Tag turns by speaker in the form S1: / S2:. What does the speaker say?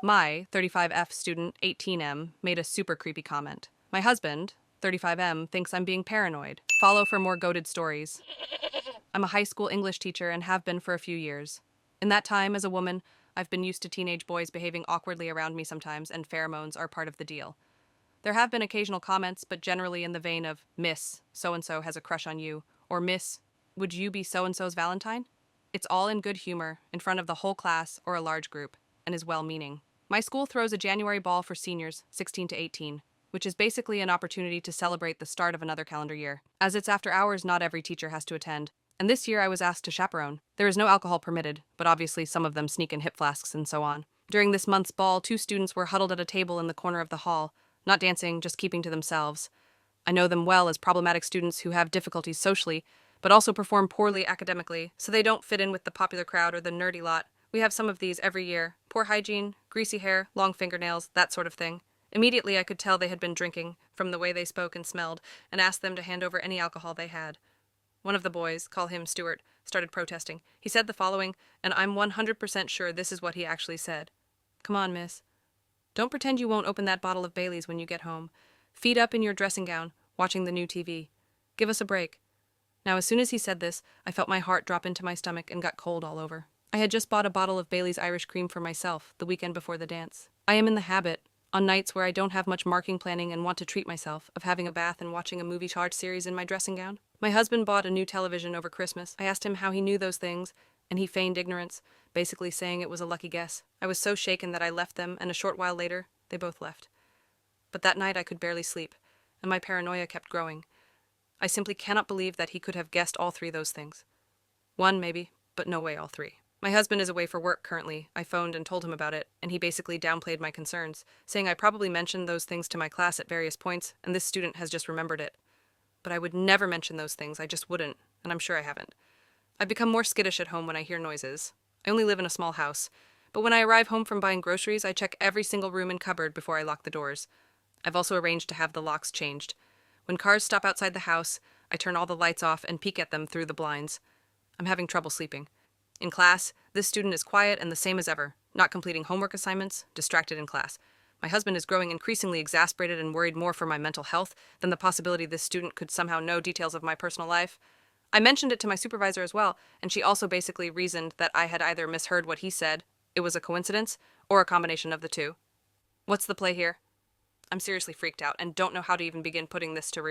S1: My 35F student 18M made a super creepy comment. My husband, 35M, thinks I'm being paranoid. Follow for more goated stories. I'm a high school English teacher and have been for a few years. In that time, as a woman, I've been used to teenage boys behaving awkwardly around me sometimes, and pheromones are part of the deal. There have been occasional comments, but generally in the vein of, Miss, so-and-so has a crush on you, or Miss, would you be so-and-so's Valentine? It's all in good humor, in front of the whole class or a large group, and is well-meaning. My school throws a January ball for seniors, 16 to 18, which is basically an opportunity to celebrate the start of another calendar year. As it's after hours, not every teacher has to attend, and this year I was asked to chaperone. There is no alcohol permitted, but obviously some of them sneak in hip flasks and so on. During this month's ball, 2 students were huddled at a table in the corner of the hall, not dancing, just keeping to themselves. I know them well as problematic students who have difficulties socially, but also perform poorly academically, so they don't fit in with the popular crowd or the nerdy lot. We have some of these every year. Poor hygiene, greasy hair, long fingernails, that sort of thing. Immediately I could tell they had been drinking, from the way they spoke and smelled, and asked them to hand over any alcohol they had. One of the boys, call him Stuart, started protesting. He said the following, and I'm 100% sure this is what he actually said. Come on, miss. Don't pretend you won't open that bottle of Bailey's when you get home. Feet up in your dressing gown, watching the new TV. Give us a break. Now, as soon as he said this, I felt my heart drop into my stomach and got cold all over. I had just bought a bottle of Bailey's Irish Cream for myself the weekend before the dance. I am in the habit, on nights where I don't have much marking planning and want to treat myself, of having a bath and watching a movie chart series in my dressing gown. My husband bought a new television over Christmas. I asked him how he knew those things, and he feigned ignorance, basically saying it was a lucky guess. I was so shaken that I left them, and a short while later, they both left. But that night I could barely sleep, and my paranoia kept growing. I simply cannot believe that he could have guessed all 3 those things. One, maybe, but no way all 3. My husband is away for work currently. I phoned and told him about it, and he basically downplayed my concerns, saying I probably mentioned those things to my class at various points, and this student has just remembered it. But I would never mention those things, I just wouldn't, and I'm sure I haven't. I've become more skittish at home when I hear noises. I only live in a small house, but when I arrive home from buying groceries, I check every single room and cupboard before I lock the doors. I've also arranged to have the locks changed. When cars stop outside the house, I turn all the lights off and peek at them through the blinds. I'm having trouble sleeping. In class, this student is quiet and the same as ever, not completing homework assignments, distracted in class. My husband is growing increasingly exasperated and worried more for my mental health than the possibility this student could somehow know details of my personal life. I mentioned it to my supervisor as well, and she also basically reasoned that I had either misheard what he said, it was a coincidence, or a combination of the two. What's the play here? I'm seriously freaked out and don't know how to even begin putting this to